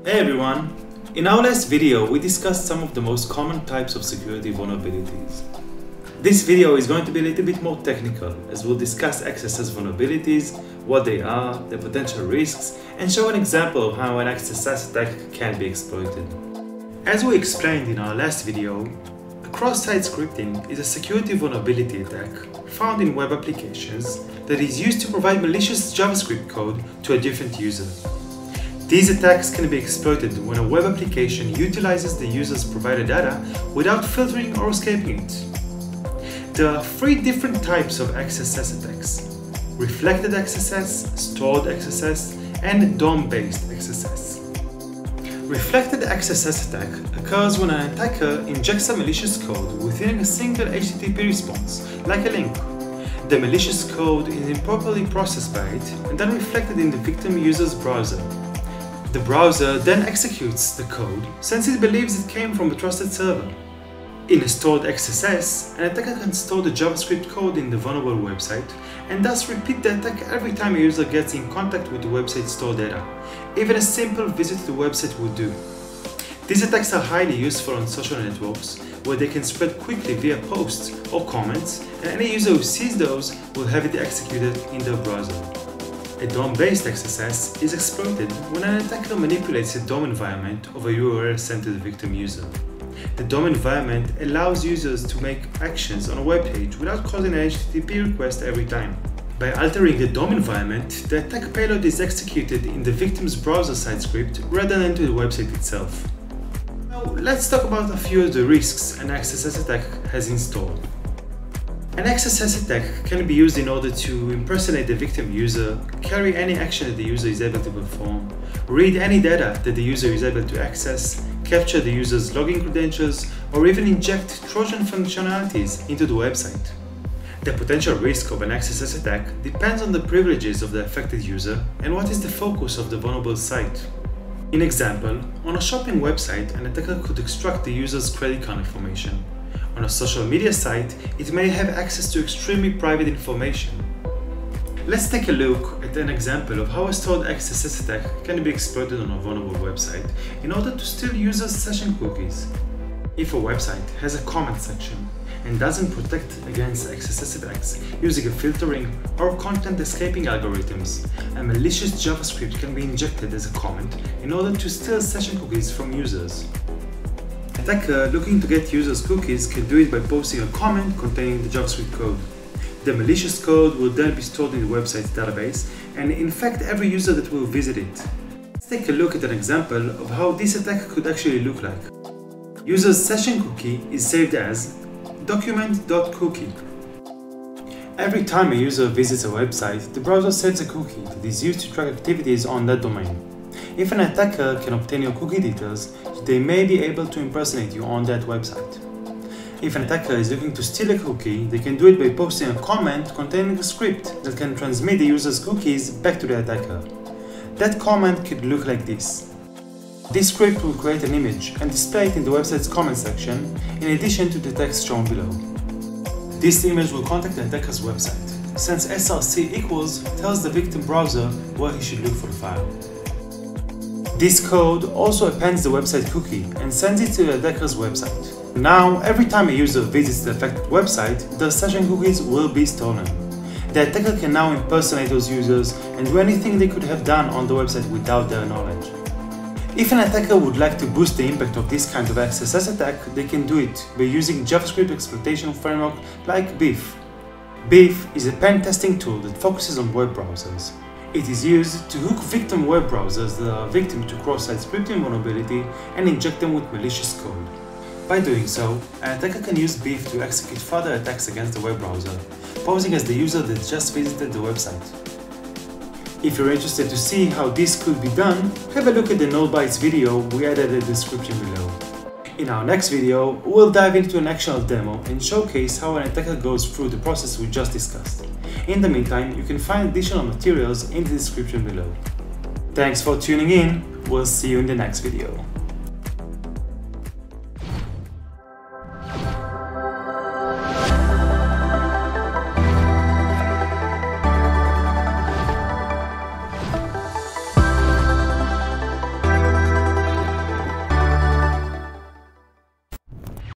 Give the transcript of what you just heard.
Hey everyone! In our last video, we discussed some of the most common types of security vulnerabilities. This video is going to be a little bit more technical, as we'll discuss XSS vulnerabilities, what they are, their potential risks, and show an example of how an XSS attack can be exploited. As we explained in our last video, cross-site scripting is a security vulnerability attack found in web applications that is used to provide malicious JavaScript code to a different user. These attacks can be exploited when a web application utilizes the user's provided data without filtering or escaping it. There are three different types of XSS attacks: reflected XSS, stored XSS, and DOM-based XSS. Reflected XSS attack occurs when an attacker injects a malicious code within a single HTTP response, like a link. The malicious code is improperly processed by it and then reflected in the victim user's browser. The browser then executes the code since it believes it came from a trusted server. In a stored XSS, an attacker can store the JavaScript code in the vulnerable website and thus repeat the attack every time a user gets in contact with the website's stored data. Even a simple visit to the website would do. These attacks are highly useful on social networks, where they can spread quickly via posts or comments, and any user who sees those will have it executed in their browser. A DOM-based XSS is exploited when an attacker manipulates the DOM environment of a URL sent to the victim user. The DOM environment allows users to make actions on a web page without causing an HTTP request every time. By altering the DOM environment, the attack payload is executed in the victim's browser-side script rather than to the website itself. Now, let's talk about a few of the risks an XSS attack has in store. An XSS attack can be used in order to impersonate the victim user, carry any action that the user is able to perform, read any data that the user is able to access, capture the user's login credentials, or even inject Trojan functionalities into the website. The potential risk of an XSS attack depends on the privileges of the affected user and what is the focus of the vulnerable site. In example, on a shopping website, an attacker could extract the user's credit card information. On a social media site, it may have access to extremely private information. Let's take a look at an example of how a stored XSS attack can be exploited on a vulnerable website in order to steal users' session cookies. If a website has a comment section and doesn't protect against XSS attacks using a filtering or content escaping algorithms, a malicious JavaScript can be injected as a comment in order to steal session cookies from users. An attacker looking to get users' cookies can do it by posting a comment containing the JavaScript code. The malicious code will then be stored in the website's database and infect every user that will visit it. Let's take a look at an example of how this attack could actually look like. User's session cookie is saved as document.cookie. Every time a user visits a website, the browser saves a cookie that is used to track activities on that domain. If an attacker can obtain your cookie details, they may be able to impersonate you on that website. If an attacker is looking to steal a cookie, they can do it by posting a comment containing a script that can transmit the user's cookies back to the attacker. That comment could look like this. This script will create an image and display it in the website's comment section, in addition to the text shown below. This image will contact the attacker's website, since src equals tells the victim browser where he should look for the file. This code also appends the website cookie and sends it to the attacker's website. Now, every time a user visits the affected website, their session cookies will be stolen. The attacker can now impersonate those users and do anything they could have done on the website without their knowledge. If an attacker would like to boost the impact of this kind of XSS attack, they can do it by using JavaScript Exploitation framework like Beef. Beef is a pen testing tool that focuses on web browsers. It is used to hook victim web browsers that are victim to cross-site scripting vulnerability and inject them with malicious code. By doing so, an attacker can use Beef to execute further attacks against the web browser, posing as the user that just visited the website. If you're interested to see how this could be done, have a look at the NodeBytes video we added in the description below. In our next video, we'll dive into an actual demo and showcase how an attacker goes through the process we just discussed. In the meantime, you can find additional materials in the description below. Thanks for tuning in, we'll see you in the next video.